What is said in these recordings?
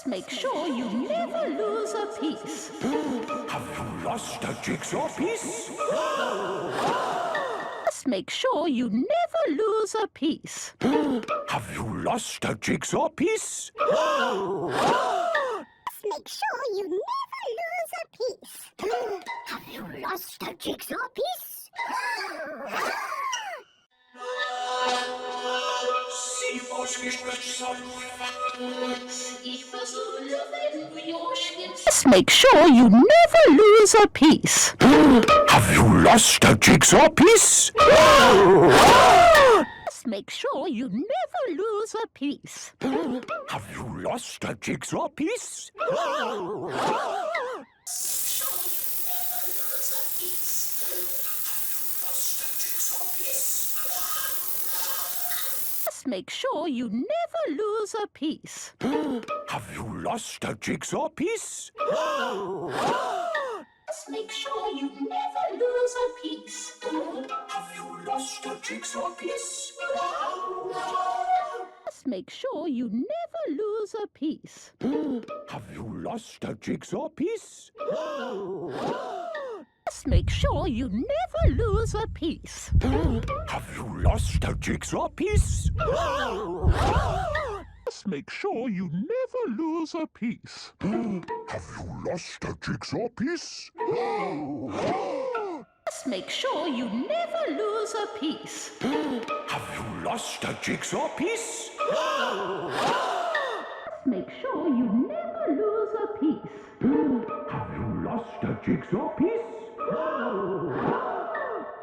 Just make sure you never lose a piece. Have you lost a jigsaw piece? Just make sure you never lose a piece. Have you lost a jigsaw piece? Make sure you never lose a piece. Have you lost a jigsaw piece? Just make sure you never lose a piece. Have you lost a jigsaw piece? Just make sure you never lose a piece. Have you lost a jigsaw piece? Just make sure you never lose a piece. Have you lost a jigsaw piece? Just make sure you never lose a piece. Have you lost a jigsaw piece? Just make sure you never lose a piece. Have you lost a jigsaw piece? Just make sure you never lose a piece. Have you lost a jigsaw piece? Just make sure you never lose a piece. Have you lost a jigsaw piece? Just make sure you never lose a piece. Have you lost a jigsaw piece? Make sure you never lose a piece. Have you lost a jigsaw piece?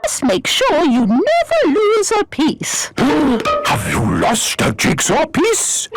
Just make sure you never lose a piece. Have you lost a jigsaw piece?